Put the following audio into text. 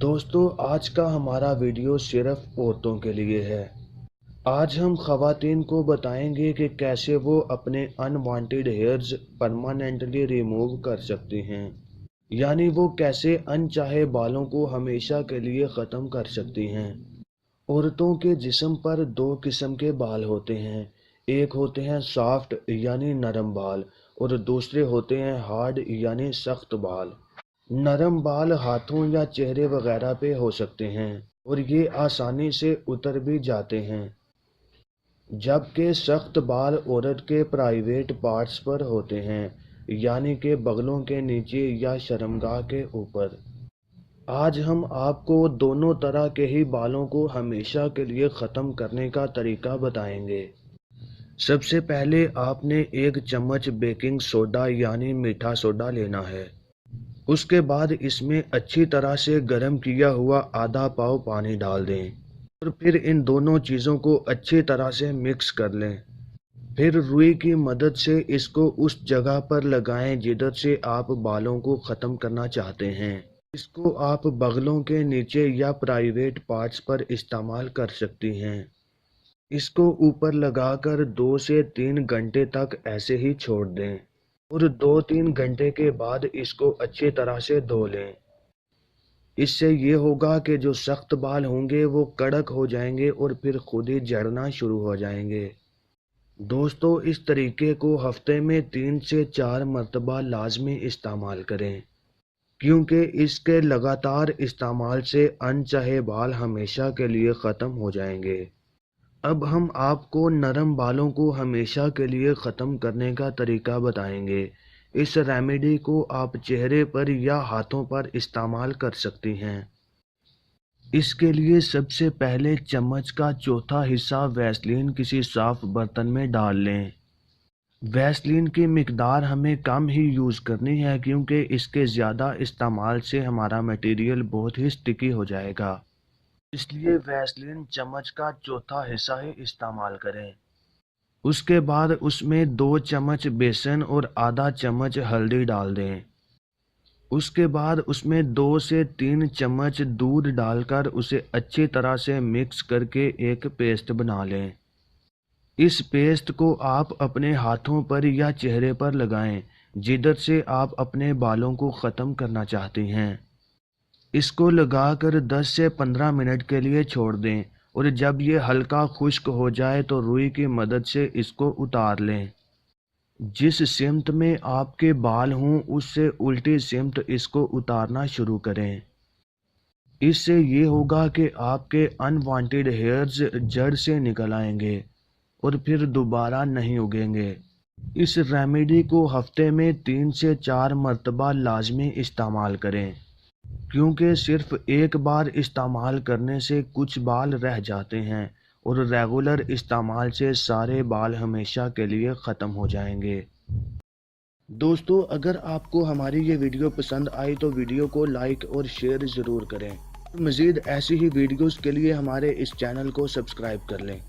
दोस्तों, आज का हमारा वीडियो सिर्फ औरतों के लिए है। आज हम ख़वातीन को बताएंगे कि कैसे वो अपने अनवांटेड हेयर्स परमानेंटली रिमूव कर सकती हैं, यानी वो कैसे अनचाहे बालों को हमेशा के लिए ख़त्म कर सकती हैं। औरतों के जिस्म पर दो किस्म के बाल होते हैं। एक होते हैं सॉफ्ट यानी नरम बाल, और दूसरे होते हैं हार्ड यानी सख्त बाल। नरम बाल हाथों या चेहरे वगैरह पे हो सकते हैं और ये आसानी से उतर भी जाते हैं, जबकि सख्त बाल औरत के प्राइवेट पार्ट्स पर होते हैं, यानी कि बगलों के नीचे या शर्मगाह के ऊपर। आज हम आपको दोनों तरह के ही बालों को हमेशा के लिए ख़त्म करने का तरीका बताएंगे। सबसे पहले आपने 1 चम्मच बेकिंग सोडा यानी मीठा सोडा लेना है। उसके बाद इसमें अच्छी तरह से गर्म किया हुआ आधा पाव पानी डाल दें और फिर इन दोनों चीज़ों को अच्छी तरह से मिक्स कर लें। फिर रुई की मदद से इसको उस जगह पर लगाएं जिधर से आप बालों को ख़त्म करना चाहते हैं। इसको आप बगलों के नीचे या प्राइवेट पार्ट्स पर इस्तेमाल कर सकती हैं। इसको ऊपर लगाकर 2 से 3 घंटे तक ऐसे ही छोड़ दें और 2-3 घंटे के बाद इसको अच्छी तरह से धो लें। इससे ये होगा कि जो सख्त बाल होंगे वो कड़क हो जाएंगे और फिर खुद ही झड़ना शुरू हो जाएंगे। दोस्तों, इस तरीके को हफ्ते में 3 से 4 मरतबा लाजमी इस्तेमाल करें, क्योंकि इसके लगातार इस्तेमाल से अनचाहे बाल हमेशा के लिए ख़त्म हो जाएंगे। अब हम आपको नरम बालों को हमेशा के लिए ख़त्म करने का तरीका बताएंगे। इस रेमेडी को आप चेहरे पर या हाथों पर इस्तेमाल कर सकती हैं। इसके लिए सबसे पहले चम्मच का चौथा हिस्सा वैसलीन किसी साफ बर्तन में डाल लें। वैसलीन की मिकदार हमें कम ही यूज़ करनी है, क्योंकि इसके ज़्यादा इस्तेमाल से हमारा मटेरियल बहुत ही स्टिकी हो जाएगा। इसलिए वैसलीन चम्मच का चौथा हिस्सा ही इस्तेमाल करें। उसके बाद उसमें 2 चम्मच बेसन और आधा चम्मच हल्दी डाल दें। उसके बाद उसमें 2 से 3 चम्मच दूध डालकर उसे अच्छी तरह से मिक्स करके एक पेस्ट बना लें। इस पेस्ट को आप अपने हाथों पर या चेहरे पर लगाएं, जिधर से आप अपने बालों को ख़त्म करना चाहती हैं। इसको लगाकर 10 से 15 मिनट के लिए छोड़ दें और जब ये हल्का खुश्क हो जाए तो रुई की मदद से इसको उतार लें। जिस सिमत में आपके बाल हों उससे उल्टी सिमत इसको उतारना शुरू करें। इससे ये होगा कि आपके अनवांटेड हेयर्स जड़ से निकल आएंगे और फिर दोबारा नहीं उगेंगे। इस रेमेडी को हफ्ते में 3 से 4 मरतबा लाजमी इस्तेमाल करें, क्योंकि सिर्फ एक बार इस्तेमाल करने से कुछ बाल रह जाते हैं और रेगुलर इस्तेमाल से सारे बाल हमेशा के लिए ख़त्म हो जाएंगे। दोस्तों, अगर आपको हमारी ये वीडियो पसंद आई तो वीडियो को लाइक और शेयर ज़रूर करें। मज़ीद ऐसी ही वीडियोज़ के लिए हमारे इस चैनल को सब्सक्राइब कर लें।